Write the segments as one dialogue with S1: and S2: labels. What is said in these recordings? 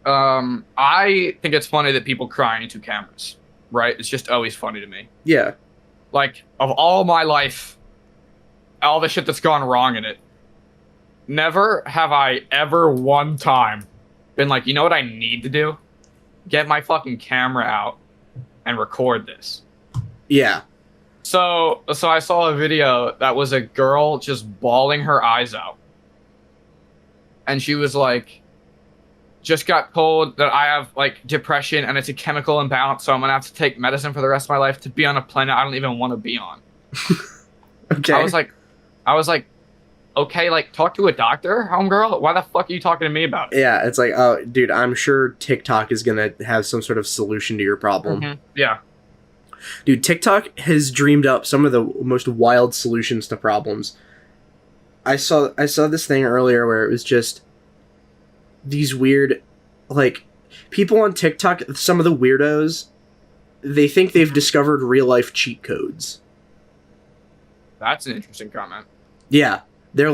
S1: I think it's funny that people cry into cameras, right? It's just always funny to me.
S2: Yeah.
S1: Like, of all my life, all the shit that's gone wrong in it, never have I ever one time been like, you know what I need to do? Get my fucking camera out and record this.
S2: Yeah.
S1: So I saw a video that was a girl just bawling her eyes out. And she was like, just got told that I have like depression and it's a chemical imbalance, so I'm gonna have to take medicine for the rest of my life to be on a planet I don't even want to be on.
S2: Okay.
S1: I was like, okay, like talk to a doctor, homegirl. Why the fuck are you talking to me about it?
S2: Yeah, it's like, oh, dude, I'm sure TikTok is gonna have some sort of solution to your problem.
S1: Mm-hmm. Yeah.
S2: Dude, TikTok has dreamed up some of the most wild solutions to problems. I saw this thing earlier where it was just these weird, like, people on TikTok, some of the weirdos, they think they've discovered real life cheat codes.
S1: That's an interesting comment.
S2: Yeah. They're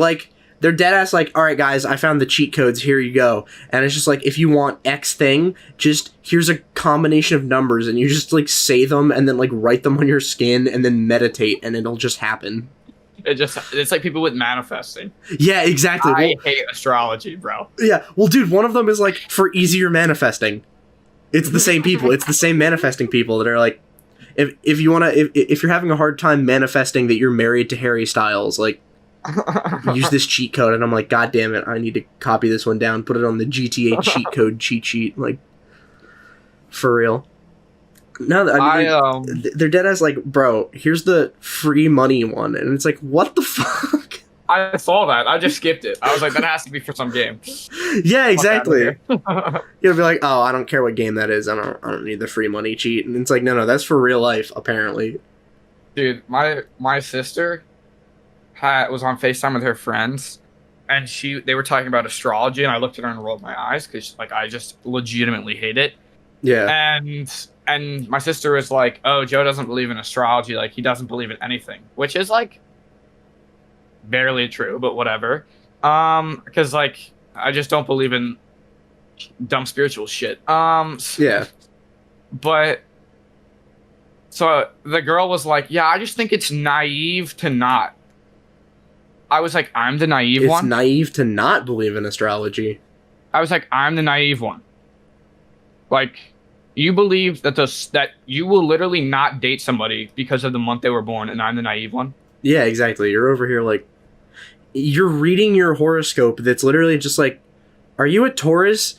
S2: dead ass like, all right, guys, I found the cheat codes. Here you go. And it's just like, if you want X thing, just here's a combination of numbers, and you just like say them and then like write them on your skin and then meditate, and it'll just happen.
S1: It's like people with manifesting.
S2: Yeah, exactly.
S1: I hate astrology, bro.
S2: Yeah. Well, dude, one of them is like for easier manifesting. It's the same people. It's the same manifesting people that are like, if you want to, if you're having a hard time manifesting that you're married to Harry Styles, like, use this cheat code. And I'm like, God damn it, I need to copy this one down, put it on the GTA cheat code cheat sheet, like, for real. No, I mean, they're dead ass like, bro, here's the free money one, and it's like, what the fuck?
S1: I saw that. I just skipped it. I was like, that has to be for some game.
S2: Yeah, exactly. You'll be like, oh, I don't care what game that is. I don't need the free money cheat. And it's like, no, that's for real life, apparently.
S1: Dude, my sister was on FaceTime with her friends, and they were talking about astrology, and I looked at her and rolled my eyes because like I just legitimately hate it.
S2: Yeah.
S1: And my sister was like, "Oh, Joe doesn't believe in astrology. Like he doesn't believe in anything," which is like barely true, but whatever. Because like I just don't believe in dumb spiritual shit.
S2: Yeah.
S1: But so the girl was like, "Yeah, I just think it's naive to not." I was like, "I'm the naive one."
S2: It's naive to not believe in astrology.
S1: I was like, "I'm the naive one." Like, you believe that you will literally not date somebody because of the month they were born, and I'm the naive one?
S2: Yeah, exactly. You're over here like, you're reading your horoscope that's literally just like, are you a Taurus?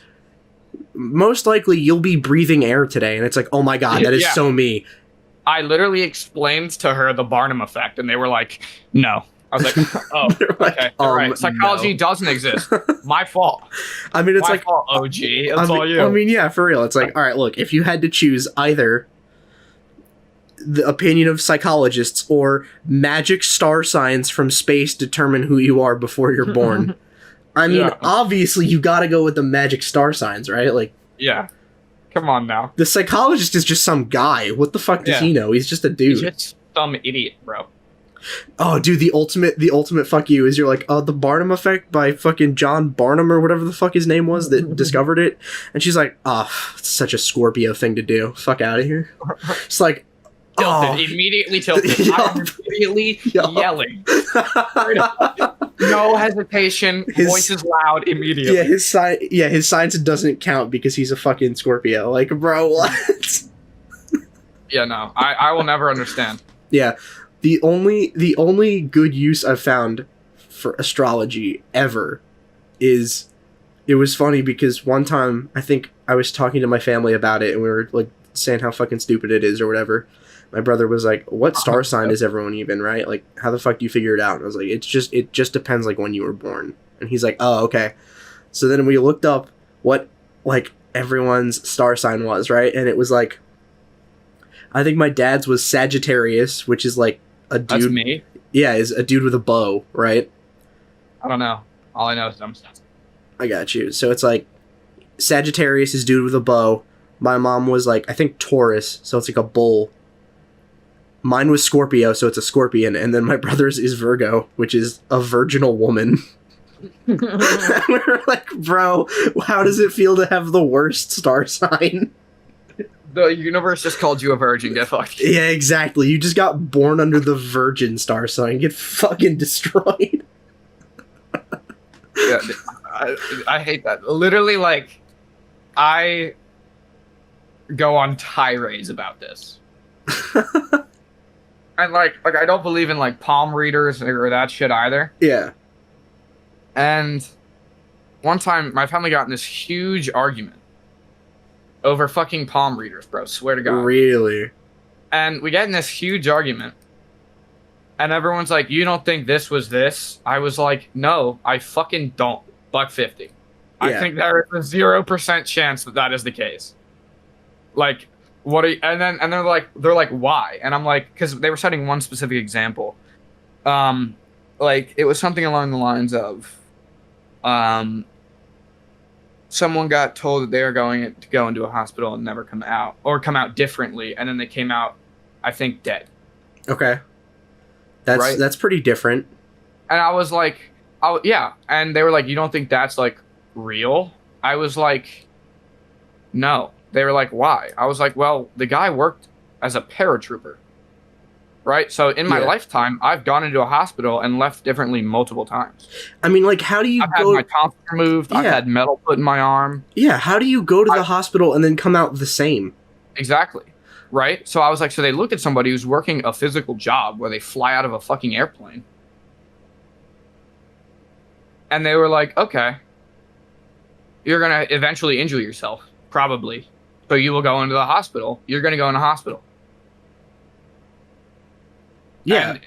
S2: Most likely you'll be breathing air today. And it's like, oh my God, that is so me.
S1: I literally explained to her the Barnum effect, and they were like, no. I was like, oh,
S2: like,
S1: okay, all right. Psychology doesn't exist. My fault.
S2: I mean, it's
S1: My
S2: like,
S1: fault, OG. It's all you.
S2: I mean, yeah, for real. It's like, all right, look, if you had to choose either the opinion of psychologists or magic star signs from space determine who you are before you're born. I mean, obviously you gotta go with the magic star signs, right? Like,
S1: yeah. Come on now.
S2: The psychologist is just some guy. What the fuck does he know? He's just a dude.
S1: He's just some idiot, bro.
S2: Oh, dude, the ultimate fuck you is you're like, oh, the Barnum effect by fucking John Barnum or whatever the fuck his name was that discovered it. And she's like, oh, it's such a Scorpio thing to do. Fuck out of here. It's like,
S1: tilted. Immediately tilted. I'm immediately yelling. No hesitation. Voice is loud immediately.
S2: Yeah, his science doesn't count because he's a fucking Scorpio. Like, bro, what?
S1: Yeah, no. I will never understand.
S2: Yeah. The only good use I've found for astrology ever is, it was funny because one time I think I was talking to my family about it and we were like saying how fucking stupid it is or whatever. My brother was like, what star sign is everyone even, right? Like, how the fuck do you figure it out? And I was like, it just depends like when you were born. And he's like, oh, okay. So then we looked up what like everyone's star sign was, right? And it was like, I think my dad's was Sagittarius, which is like a dude.
S1: That's me?
S2: Yeah, is a dude with a bow, right?
S1: I don't know. All I know is dumb stuff.
S2: I got you. So it's like Sagittarius is dude with a bow. My mom was like, I think Taurus, so it's like a bull. Mine was Scorpio, so it's a scorpion. And then my brother's is Virgo, which is a virginal woman. We're like, bro, how does it feel to have the worst star sign?
S1: The universe just called you a virgin. Get fucked.
S2: Yeah, exactly. You just got born under the virgin star sign. Get fucking destroyed.
S1: Yeah, I hate that. Literally, like, I go on tirades about this. And like I don't believe in like palm readers or that shit either.
S2: Yeah.
S1: And one time my family got in this huge argument over fucking palm readers, bro. Swear to God.
S2: Really?
S1: And we get in this huge argument. And everyone's like, you don't think this was this? I was like, no, I fucking don't. $1.50. I think there is a 0% chance that that is the case. Like, what are you, and they're like, why? And I'm like, because they were citing one specific example. Like, it was something along the lines of, someone got told that they were going to go into a hospital and never come out, or come out differently, and then they came out, I think, dead.
S2: Okay. That's pretty different.
S1: And I was like, yeah. And they were like, you don't think that's like real? I was like, no. They were like, why? I was like, well, the guy worked as a paratrooper, right? So in my lifetime, I've gone into a hospital and left differently multiple times.
S2: I mean, like, how do you
S1: I've had my tonsils removed. Yeah. I've had metal put in my arm.
S2: Yeah, how do you go to the hospital and then come out the same?
S1: Exactly. Right? So I was like, so they look at somebody who's working a physical job where they fly out of a fucking airplane. And they were like, okay, you're going to eventually injure yourself, probably. So you will go into the hospital. You're going to go in a hospital.
S2: Yeah.
S1: And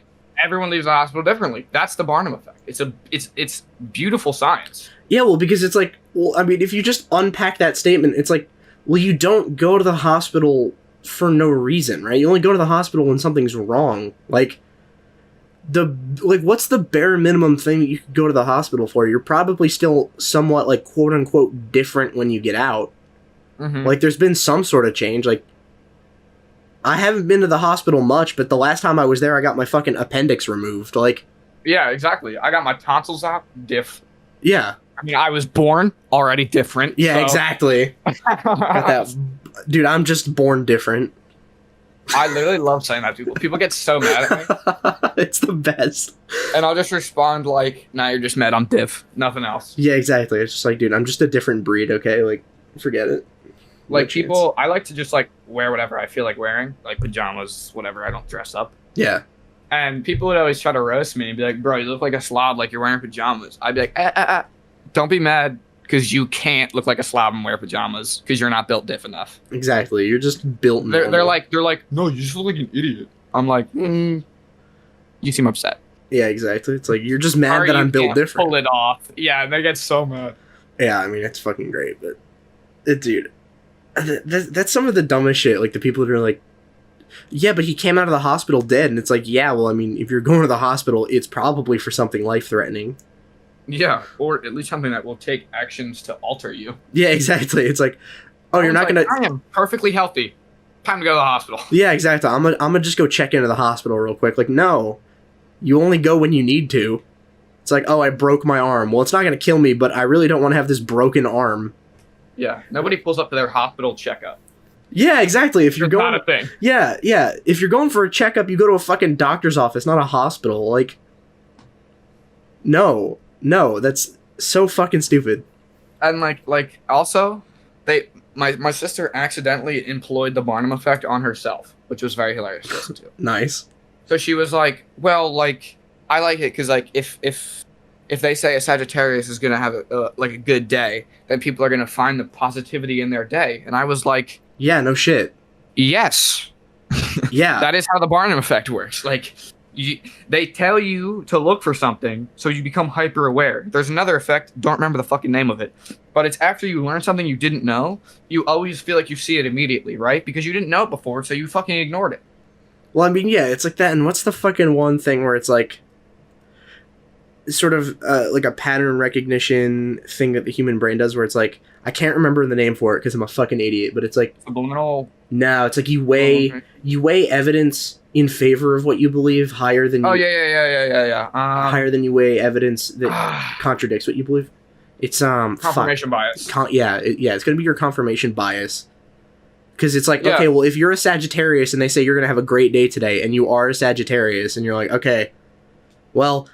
S1: everyone leaves the hospital differently. That's the Barnum effect. It's beautiful science.
S2: Yeah, well, because it's like, well, I mean, if you just unpack that statement, it's like, well, you don't go to the hospital for no reason, right? You only go to the hospital when something's wrong. Like, what's the bare minimum thing that you could go to the hospital for? You're probably still somewhat, like, quote unquote different when you get out. Mm-hmm. Like, there's been some sort of change. Like, I haven't been to the hospital much, but the last time I was there, I got my fucking appendix removed. Like,
S1: yeah, exactly. I got my tonsils out.
S2: Yeah.
S1: I mean, I was born already different.
S2: Yeah, so. Exactly. Dude, I'm just born different.
S1: I literally love saying that to people. People get so mad at me.
S2: It's the best.
S1: And I'll just respond like, nah, you're just mad. I'm diff. Nothing else.
S2: Yeah, exactly. It's just like, dude, I'm just a different breed, okay? Like, forget it.
S1: Like, people, I like to just, like, wear whatever I feel like wearing. Like, pajamas, whatever. I don't dress up.
S2: Yeah. And
S1: people would always try to roast me and be like, bro, you look like a slob, like you're wearing pajamas. I'd be like, don't be mad, because you can't look like a slob and wear pajamas, because you're not built diff enough. Exactly. You're just built normal. They're like, no, you just look like an idiot. I'm like, you seem upset. Yeah, exactly. It's like, you're just mad that I'm built different. Pull it off. Yeah, and they get so mad. Yeah, I mean, it's fucking great, but, dude, that's some of the dumbest shit. Like, the people that are like, yeah, but he came out of the hospital dead, and it's like, yeah, well, I mean, if you're going to the hospital, it's probably for something life-threatening. Yeah, or at least something that will take actions to alter you. Yeah, exactly. It's like, oh, you're not gonna... I am perfectly healthy. Time to go to the hospital. Yeah, exactly. I'm gonna just go check into the hospital real quick. Like, no. You only go when you need to. It's like, oh, I broke my arm. Well, it's not gonna kill me, but I really don't want to have this broken arm. Yeah, nobody pulls up to their hospital checkup. Yeah, exactly. If you're going... not a thing. Yeah. If you're going for a checkup, you go to a fucking doctor's office, not a hospital. Like... No, that's so fucking stupid. And like also, my sister accidentally employed the Barnum effect on herself, which was very hilarious to listen to. Nice. So she was like, well, like, I like it because, like, if they say a Sagittarius is gonna have a good day, then people are gonna find the positivity in their day. And I was like, yeah, no shit. Yes. Yeah. That is how the Barnum effect works. Like, they tell you to look for something, so you become hyper aware. There's another effect, don't remember the fucking name of it, but it's after you learn something you didn't know, you always feel like you see it immediately, right? Because you didn't know it before, so you fucking ignored it. Well, I mean, yeah, it's like that, and what's the fucking one thing where it's like, sort of like a pattern recognition thing that the human brain does, where it's like, I can't remember the name for it because I'm a fucking idiot, but it's like... Subliminal? No, it's like you weigh evidence
S2: in favor of what you believe higher than
S1: Oh
S2: you,
S1: yeah.
S2: higher than you weigh evidence that contradicts what you believe. It's
S1: Confirmation bias.
S2: It's gonna be your confirmation bias. Because it's like,
S1: Yeah.
S2: okay, well, if you're a Sagittarius and they say you're gonna have a great day today, and you are a Sagittarius, and you're like, okay, well,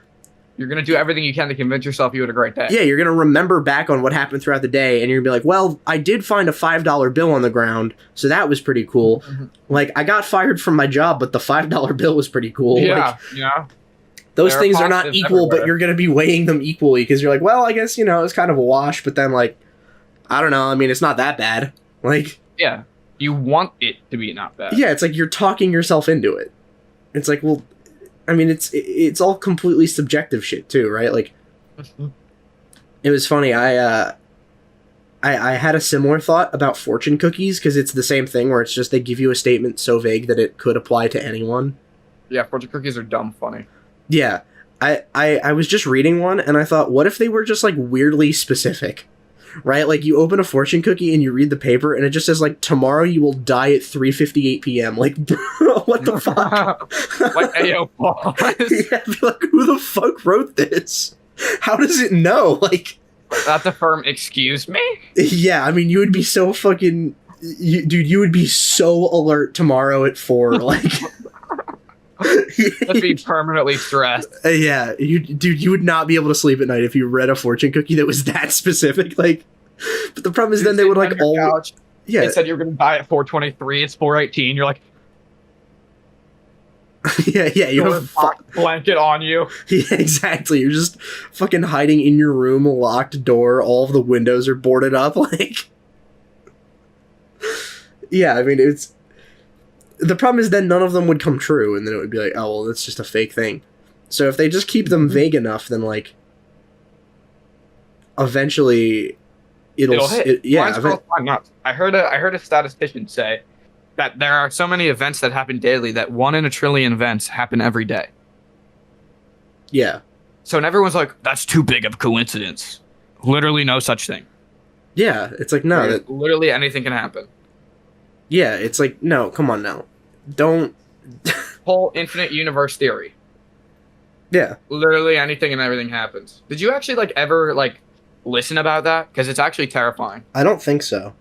S1: You're gonna do everything you can to convince yourself you had a great day.
S2: yeah, you're gonna remember back on what happened throughout the day, and you're gonna be like, well, I did find a $5 bill on the ground, so that was pretty cool.
S1: Mhm.
S2: Like, I got fired from my job, but the $5 bill was pretty cool.
S1: Yeah,
S2: Like,
S1: you know.
S2: those
S1: There are
S2: things are not
S1: positives
S2: equal, but
S1: everywhere.
S2: you're gonna be weighing them equally because you're like, well, I guess, it's kind of a wash, but then, like, I don't know. I mean, it's not that bad. Like,
S1: Yeah, you want it to be not bad.
S2: yeah, it's like you're talking yourself into it. It's like, well, I mean, it's all completely subjective shit too, right? Like, it was funny. I had a similar thought about fortune cookies because it's the same thing where it's just they give you a statement so vague that it could apply to anyone.
S1: Yeah, fortune cookies are dumb funny.
S2: Yeah, I was just reading one and I thought, what if they were just like weirdly specific? Right? Like, you open a fortune cookie and you read the paper and it just says, like, tomorrow you will die at 3:58 p.m. Like, bro, what the fuck?
S1: Like, ayo, pause.
S2: Yeah, I'd be like, who the fuck wrote this? How does it know? Like,
S1: That's a firm excuse me?
S2: yeah, I mean, you would be so fucking... dude, you would be so alert tomorrow at 4, like...
S1: I'd be permanently stressed.
S2: Yeah, you would not be able to sleep at night if you read a fortune cookie that was that specific, like... But the problem is then they would, like, all...
S1: Couch,
S2: Yeah.
S1: They said you were going to die at 4:23, it's 4:18, you're like,
S2: yeah, you
S1: your
S2: have...
S1: blanket on you.
S2: Yeah, exactly. You're just fucking hiding in your room, locked door, all of the windows are boarded up, like... Yeah, I mean, it's... The problem is then none of them would come true, and then it would be like, oh, well, that's just a fake thing. So if they just keep them vague enough, then, like... Eventually...
S1: It'll hit. Mine's
S2: Yeah,
S1: both fine nuts. I heard a statistician say that there are so many events that happen daily that 1 in a trillion events happen every day.
S2: yeah.
S1: So and everyone's like, that's too big of a coincidence. Literally no such thing.
S2: Yeah, it's like, no, that...
S1: Literally anything can happen.
S2: Yeah, it's like, no, come on now. Don't...
S1: Whole infinite universe theory.
S2: Yeah.
S1: Literally anything and everything happens. Did you actually, like, ever, like, listen about that? Because it's actually terrifying.
S2: I don't think so.